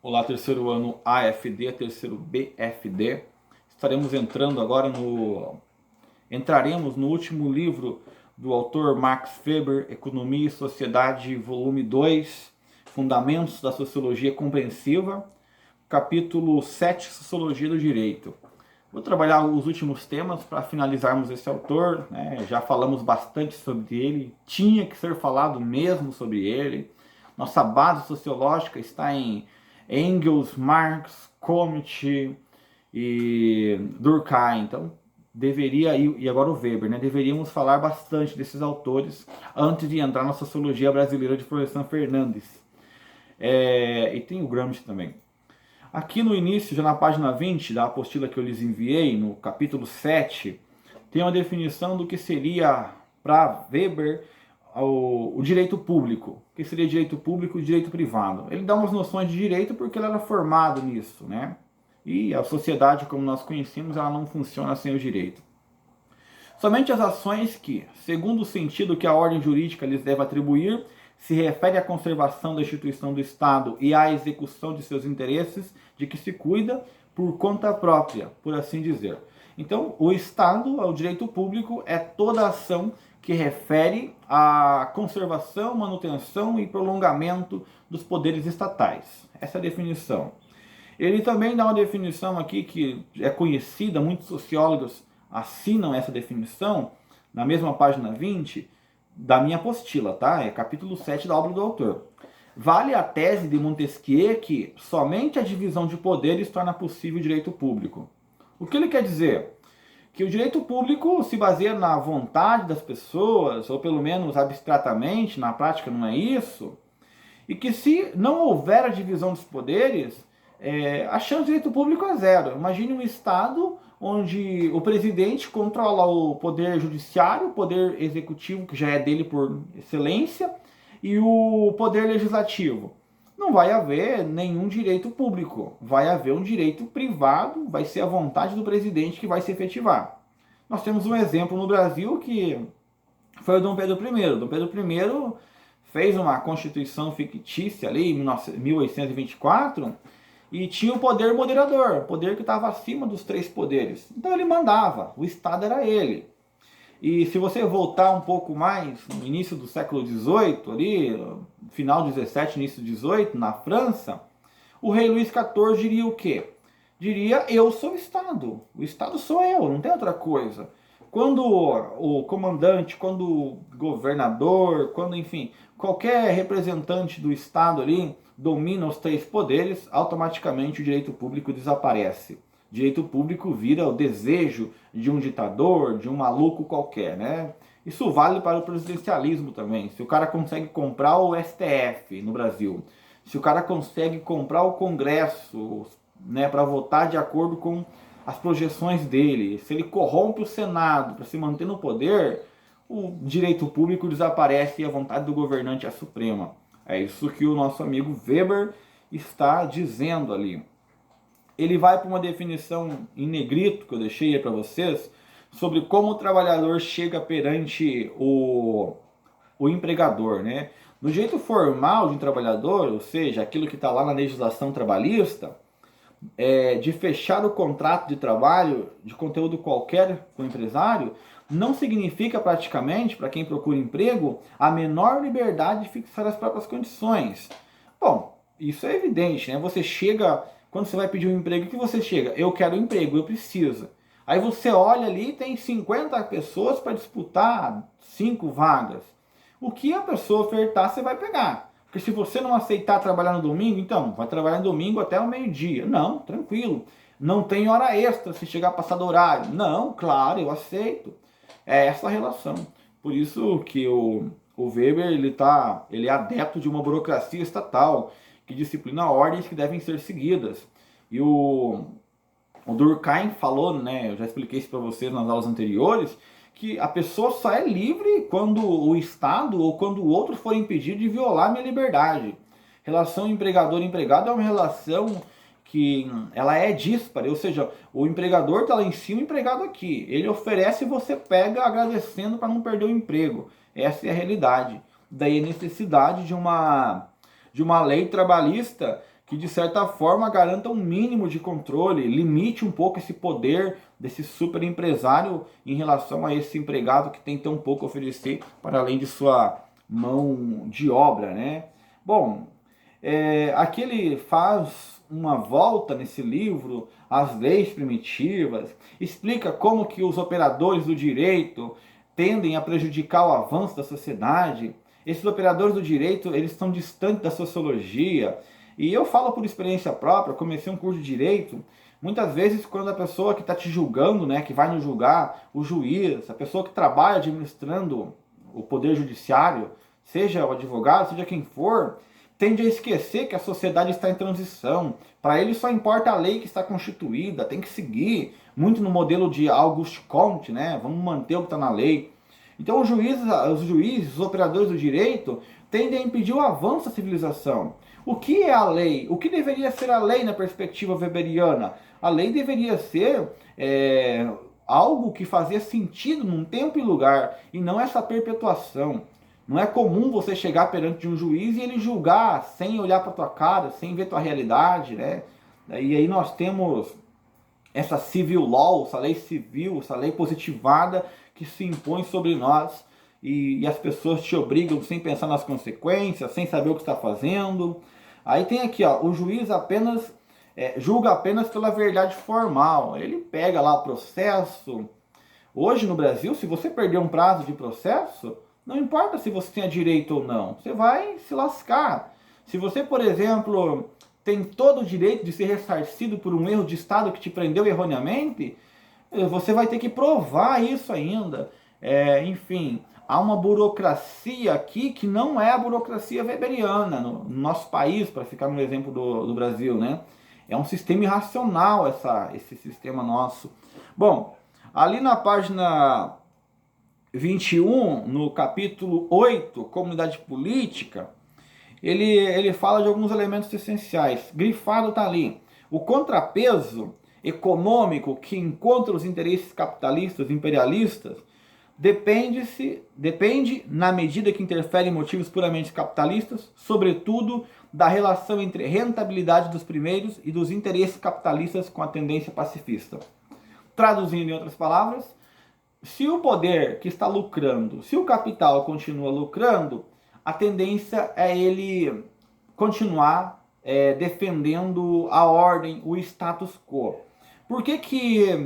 Olá, terceiro ano AFD, terceiro BFD. Estaremos entrando agora Entraremos no último livro do autor Max Weber, Economia e Sociedade, volume 2, Fundamentos da Sociologia Compreensiva, capítulo 7, Sociologia do Direito. Vou trabalhar os últimos temas para finalizarmos esse autor, né? Já falamos bastante sobre ele, tinha que ser falado mesmo sobre ele. Nossa base sociológica está em Engels, Marx, Comte e Durkheim. Então, e agora o Weber, né? Deveríamos falar bastante desses autores antes de entrar na sociologia brasileira de Florestan Fernandes. E tem o Gramsci também. Aqui no início, já na página 20 da apostila que eu lhes enviei, no capítulo 7, tem uma definição do que seria, para Weber, o direito público. O que seria direito público e direito privado. Ele dá umas noções de direito porque ele era formado nisso, né? E a sociedade, como nós conhecemos, ela não funciona sem o direito. Somente as ações que, segundo o sentido que a ordem jurídica lhes deve atribuir, se refere à conservação da instituição do Estado e à execução de seus interesses, de que se cuida por conta própria, por assim dizer. Então, o Estado, o direito público, é toda ação que refere à conservação, manutenção e prolongamento dos poderes estatais. Essa é a definição. Ele também dá uma definição aqui que é conhecida, muitos sociólogos assinam essa definição, na mesma página 20, da minha apostila, tá? É capítulo 7 da obra do autor. Vale a tese de Montesquieu que somente a divisão de poderes torna possível o direito público. O que ele quer dizer? Que o direito público se baseia na vontade das pessoas, ou pelo menos abstratamente, na prática não é isso, e que se não houver a divisão dos poderes, a chance de direito público é zero. Imagine um Estado onde o presidente controla o poder judiciário, o poder executivo, que já é dele por excelência, e o poder legislativo. Não vai haver nenhum direito público, vai haver um direito privado, vai ser a vontade do presidente que vai se efetivar. Nós temos um exemplo no Brasil que foi o Dom Pedro I. Dom Pedro I fez uma constituição fictícia ali em 1824 e tinha o poder moderador, o poder que estava acima dos três poderes. Então ele mandava, o Estado era ele. E se você voltar um pouco mais, no início do século XVIII, ali, final do XVII, início do XVIII, na França, o rei Luís XIV diria o quê? Diria, eu sou o Estado sou eu, não tem outra coisa. Quando o comandante, quando o governador, quando, enfim, qualquer representante do Estado ali domina os três poderes, automaticamente o direito público desaparece. Direito público vira o desejo de um ditador, de um maluco qualquer, né? Isso vale para o presidencialismo também. Se o cara consegue comprar o STF no Brasil, se o cara consegue comprar o Congresso, né, para votar de acordo com as projeções dele, se ele corrompe o Senado para se manter no poder, o direito público desaparece e a vontade do governante é suprema. É isso que o nosso amigo Weber está dizendo ali. Ele vai para uma definição em negrito que eu deixei aí para vocês sobre como o trabalhador chega perante o empregador, né? No jeito formal de um trabalhador, ou seja, aquilo que está lá na legislação trabalhista, de fechar o contrato de trabalho de conteúdo qualquer com o empresário, não significa praticamente, para quem procura emprego, a menor liberdade de fixar as próprias condições. Bom, isso é evidente, né? Você chega, quando você vai pedir um emprego, o que você chega? Eu quero um emprego, eu preciso. Aí você olha ali, tem 50 pessoas para disputar 5 vagas. O que a pessoa ofertar, você vai pegar. Porque se você não aceitar trabalhar no domingo, então vai trabalhar no domingo até o meio-dia. Não, tranquilo. Não tem hora extra se chegar passado do horário. Não, claro, eu aceito. É essa a relação. Por isso que o Weber ele é adepto de uma burocracia estatal que disciplina ordens que devem ser seguidas. E o Durkheim falou, né, eu já expliquei isso para vocês nas aulas anteriores, que a pessoa só é livre quando o Estado ou quando o outro for impedido de violar minha liberdade. Relação empregador-empregado é uma relação que ela é díspara, ou seja, o empregador está lá em cima, o empregado aqui. Ele oferece e você pega agradecendo para não perder o emprego. Essa é a realidade. Daí a necessidade de uma lei trabalhista que de certa forma garanta um mínimo de controle, limite um pouco esse poder desse super empresário em relação a esse empregado que tem tão pouco a oferecer para além de sua mão de obra, né? Bom, aqui ele faz uma volta nesse livro às leis primitivas, explica como que os operadores do direito tendem a prejudicar o avanço da sociedade. Esses operadores do direito, eles estão distantes da sociologia. E eu falo por experiência própria, comecei um curso de direito, muitas vezes quando a pessoa que está te julgando, né, que vai nos julgar, o juiz, a pessoa que trabalha administrando o poder judiciário, seja o advogado, seja quem for, tende a esquecer que a sociedade está em transição. Para ele só importa a lei que está constituída, tem que seguir, muito no modelo de Auguste Comte, né? Vamos manter o que está na lei. Então os juízes, os operadores do direito, tendem a impedir o avanço da civilização. O que é a lei? O que deveria ser a lei na perspectiva weberiana? A lei deveria ser algo que fazia sentido num tempo e lugar, e não essa perpetuação. Não é comum você chegar perante um juiz e ele julgar sem olhar para tua cara, sem ver tua realidade, né? E aí nós temos essa civil law, essa lei civil, essa lei positivada que se impõe sobre nós e as pessoas te obrigam sem pensar nas consequências, sem saber o que está fazendo. Aí tem aqui, ó, o juiz apenas julga apenas pela verdade formal. Ele pega lá o processo. Hoje no Brasil, se você perder um prazo de processo, não importa se você tem direito ou não, você vai se lascar. Se você, por exemplo, tem todo o direito de ser ressarcido por um erro de Estado que te prendeu erroneamente, você vai ter que provar isso ainda. Enfim, há uma burocracia aqui que não é a burocracia weberiana no nosso país, para ficar no exemplo do Brasil, né? É um sistema irracional esse sistema nosso. Bom, ali na página 21, no capítulo 8, Comunidade Política, ele fala de alguns elementos essenciais. Grifado está ali. O contrapeso econômico que encontra os interesses capitalistas, imperialistas, depende, na medida que interfere em motivos puramente capitalistas, sobretudo da relação entre rentabilidade dos primeiros e dos interesses capitalistas com a tendência pacifista. Traduzindo em outras palavras, se o poder que está lucrando, se o capital continua lucrando, a tendência é ele continuar defendendo a ordem, o status quo. Por que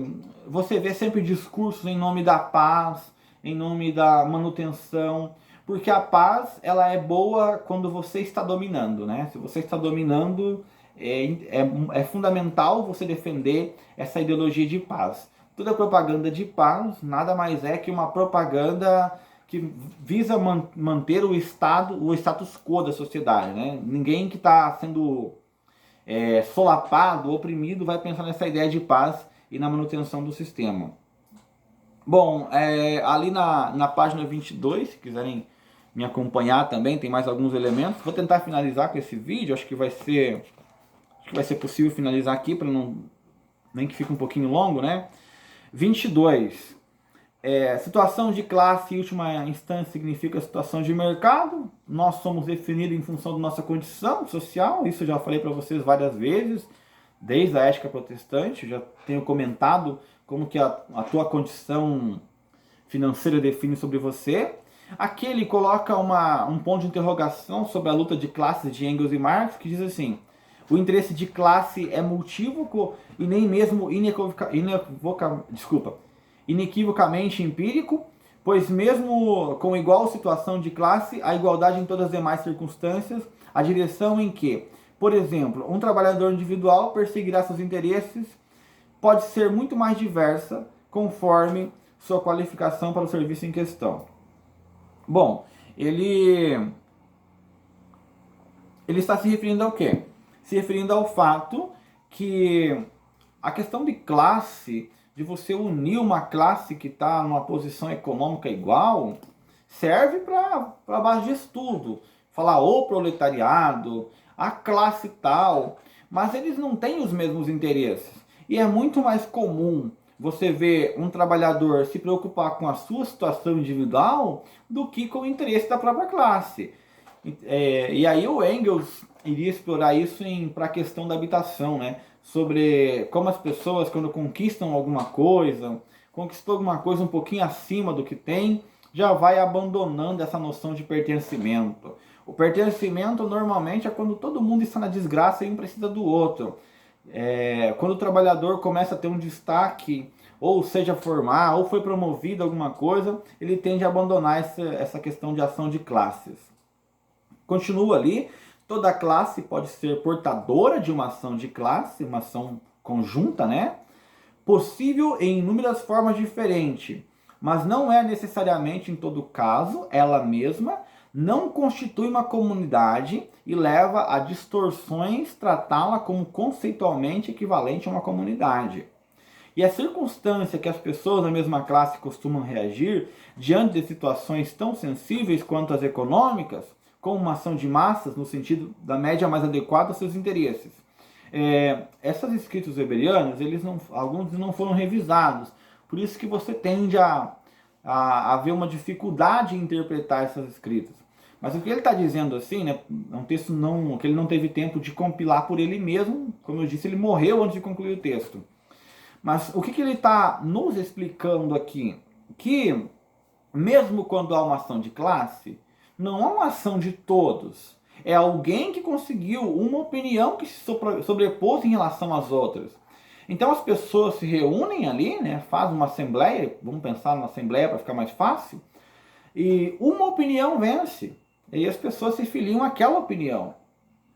você vê sempre discursos em nome da paz, em nome da manutenção? Porque a paz ela é boa quando você está dominando, né? Se você está dominando, é fundamental você defender essa ideologia de paz. Toda propaganda de paz nada mais é que uma propaganda que visa manter o status quo da sociedade, né? Ninguém que está sendo solapado, oprimido, vai pensar nessa ideia de paz e na manutenção do sistema. Bom, ali na página 22, se quiserem me acompanhar também, tem mais alguns elementos. Vou tentar finalizar com esse vídeo, acho que vai ser possível finalizar aqui, para não nem que fique um pouquinho longo, né? 22. Situação de classe em última instância significa situação de mercado. Nós somos definidos em função da nossa condição social. Isso eu já falei para vocês várias vezes, desde a ética protestante. Eu já tenho comentado como que a tua condição financeira define sobre você. Aqui ele coloca um ponto de interrogação sobre a luta de classes de Engels e Marx, que diz assim: o interesse de classe é multívoco e nem mesmo inequivocamente empírico, pois mesmo com igual situação de classe, a igualdade em todas as demais circunstâncias, a direção em que, por exemplo, um trabalhador individual perseguirá seus interesses pode ser muito mais diversa conforme sua qualificação para o serviço em questão. Bom, ele está se referindo ao quê? Se referindo ao fato que a questão de classe, de você unir uma classe que está numa posição econômica igual, serve para a base de estudo. Falar o proletariado, a classe tal, mas eles não têm os mesmos interesses. E é muito mais comum você ver um trabalhador se preocupar com a sua situação individual do que com o interesse da própria classe. E aí o Engels, iria explorar isso para a questão da habitação, né? Sobre como as pessoas, quando conquistam alguma coisa, conquistou alguma coisa um pouquinho acima do que tem, já vai abandonando essa noção de pertencimento. O pertencimento normalmente é quando todo mundo está na desgraça e um precisa do outro. Quando o trabalhador começa a ter um destaque, ou seja formar, ou foi promovido alguma coisa, ele tende a abandonar essa questão de ação de classes. Continua ali, toda classe pode ser portadora de uma ação de classe, uma ação conjunta, né? Possível em inúmeras formas diferentes, mas não é necessariamente em todo caso ela mesma, não constitui uma comunidade e leva a distorções tratá-la como conceitualmente equivalente a uma comunidade. E a circunstância que as pessoas da mesma classe costumam reagir diante de situações tão sensíveis quanto as econômicas, como uma ação de massas no sentido da média mais adequada aos seus interesses. Esses escritos weberianos, alguns não foram revisados, por isso que você tende a haver uma dificuldade em interpretar essas escritas. Mas o que ele está dizendo assim, né, é um texto que ele não teve tempo de compilar por ele mesmo, como eu disse, ele morreu antes de concluir o texto. Mas o que ele está nos explicando aqui? Que mesmo quando há uma ação de classe, não é uma ação de todos. É alguém que conseguiu uma opinião que se sobrepôs em relação às outras. Então as pessoas se reúnem ali, né, fazem uma assembleia, vamos pensar numa assembleia para ficar mais fácil, e uma opinião vence. E as pessoas se filiam àquela opinião.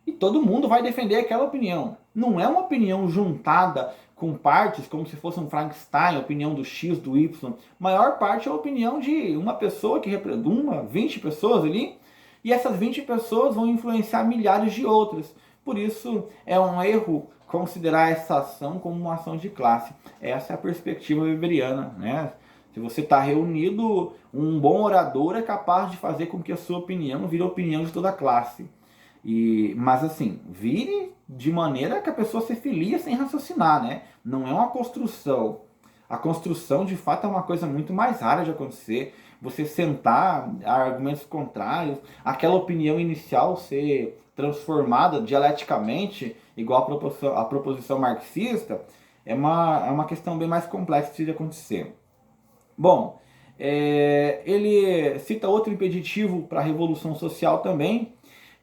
E todo mundo vai defender aquela opinião. Não é uma opinião juntada com partes, como se fosse um Frankenstein, a opinião do X, do Y. A maior parte é a opinião de uma pessoa que representa 20 pessoas ali, e essas 20 pessoas vão influenciar milhares de outras. Por isso é um erro considerar essa ação como uma ação de classe. Essa é a perspectiva weberiana, né? Se você está reunido, um bom orador é capaz de fazer com que a sua opinião vire a opinião de toda a classe. Mas assim, vire de maneira que a pessoa se filia sem raciocinar, né? Não é uma construção. A construção, de fato, é uma coisa muito mais rara de acontecer. Você sentar argumentos contrários, aquela opinião inicial ser transformada dialeticamente, igual a proposição marxista, é uma questão bem mais complexa de acontecer. Bom, ele cita outro impeditivo para a revolução social também,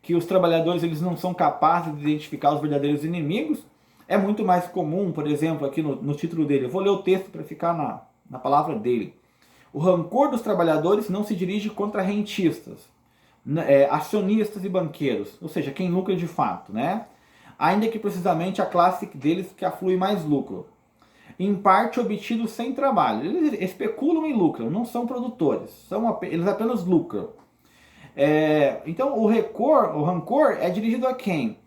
que os trabalhadores eles não são capazes de identificar os verdadeiros inimigos. É muito mais comum, por exemplo, aqui no título dele, eu vou ler o texto para ficar na palavra dele. O rancor dos trabalhadores não se dirige contra rentistas, acionistas e banqueiros, ou seja, quem lucra de fato, né? Ainda que precisamente a classe deles que aflui mais lucro. Em parte obtido sem trabalho. Eles especulam e lucram, não são produtores, eles apenas lucram. Então o rancor é dirigido a quem?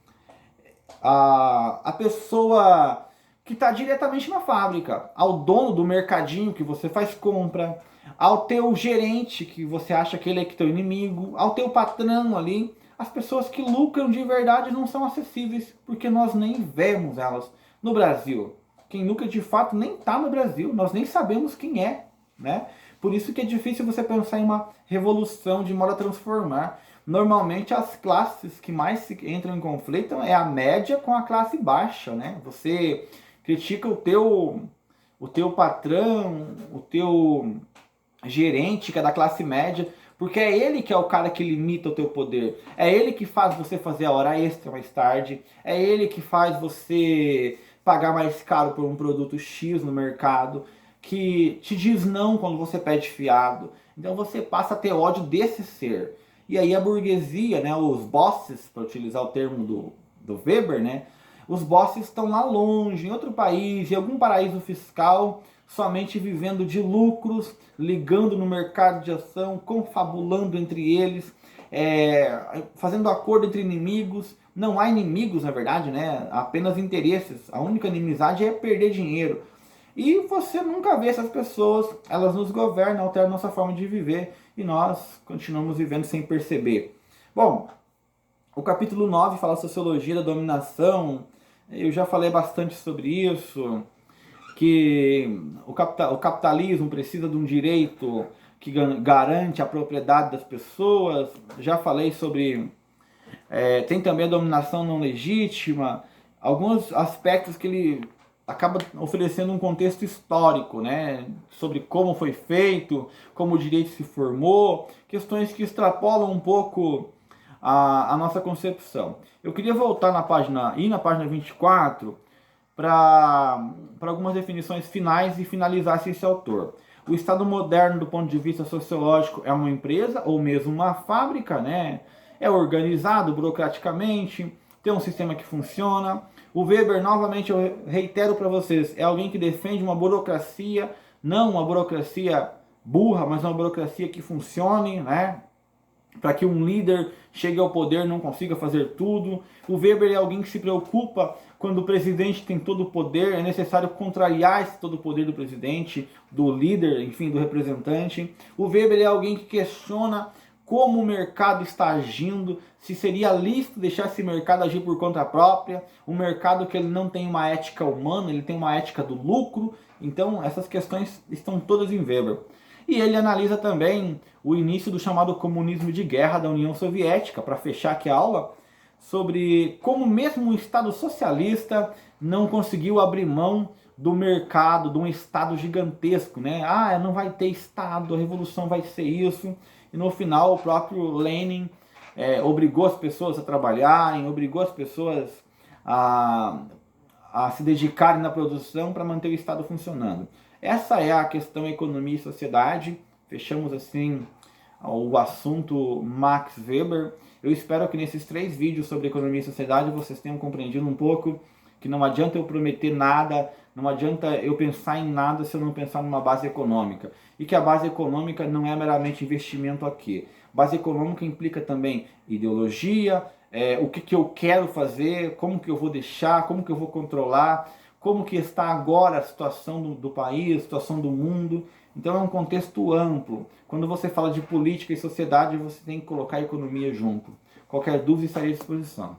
A pessoa que está diretamente na fábrica, ao dono do mercadinho que você faz compra, ao teu gerente que você acha que ele é teu inimigo, ao teu patrão ali. As pessoas que lucram de verdade não são acessíveis porque nós nem vemos elas no Brasil. Quem lucra de fato nem está no Brasil, nós nem sabemos quem é, né? Por isso que é difícil você pensar em uma revolução de modo a transformar. Normalmente as classes que mais entram em conflito é a média com a classe baixa, né? Você critica o teu patrão, o teu gerente, que é da classe média, porque é ele que é o cara que limita o teu poder. É ele que faz você fazer a hora extra mais tarde. É ele que faz você pagar mais caro por um produto X no mercado, que te diz não quando você pede fiado. Então você passa a ter ódio desse ser. E aí a burguesia, né, os bosses, para utilizar o termo do Weber, né, os bosses estão lá longe, em outro país, em algum paraíso fiscal, somente vivendo de lucros, ligando no mercado de ação, confabulando entre eles, fazendo acordo entre inimigos. Não há inimigos, na verdade, né? Apenas interesses. A única inimizade é perder dinheiro. E você nunca vê essas pessoas, elas nos governam, alteram nossa forma de viver e nós continuamos vivendo sem perceber. Bom, o capítulo 9 fala sociologia da dominação. Eu já falei bastante sobre isso, que o capitalismo precisa de um direito que garante a propriedade das pessoas. Já falei sobre Tem também a dominação não legítima, alguns aspectos que ele acaba oferecendo um contexto histórico, né, sobre como foi feito, como o direito se formou, questões que extrapolam um pouco a nossa concepção. Eu queria voltar na página 24 para algumas definições finais e finalizar esse autor. O Estado moderno, do ponto de vista sociológico, é uma empresa ou mesmo uma fábrica, né? É organizado burocraticamente, tem um sistema que funciona. O Weber, novamente, eu reitero para vocês, é alguém que defende uma burocracia, não uma burocracia burra, mas uma burocracia que funcione, né? Para que um líder chegue ao poder não consiga fazer tudo. O Weber é alguém que se preocupa quando o presidente tem todo o poder, é necessário contrariar esse todo o poder do presidente, do líder, enfim, do representante. O Weber é alguém que questiona como o mercado está agindo, se seria lícito deixar esse mercado agir por conta própria, um mercado que ele não tem uma ética humana, ele tem uma ética do lucro. Então essas questões estão todas em Weber. E ele analisa também o início do chamado comunismo de guerra da União Soviética, para fechar aqui a aula, sobre como mesmo o Estado socialista não conseguiu abrir mão do mercado, de um Estado gigantesco, né? Ah, não vai ter Estado, a revolução vai ser isso. E no final o próprio Lenin obrigou as pessoas a trabalharem, obrigou as pessoas a se dedicarem na produção para manter o Estado funcionando. Essa é a questão economia e sociedade. Fechamos assim o assunto Max Weber. Eu espero que nesses 3 vídeos sobre economia e sociedade vocês tenham compreendido um pouco que não adianta eu prometer nada, não adianta eu pensar em nada se eu não pensar numa base econômica. E que a base econômica não é meramente investimento aqui. Base econômica implica também ideologia, o que eu quero fazer, como que eu vou deixar, como que eu vou controlar, como que está agora a situação do país, a situação do mundo. Então é um contexto amplo. Quando você fala de política e sociedade, você tem que colocar a economia junto. Qualquer dúvida, estarei à disposição.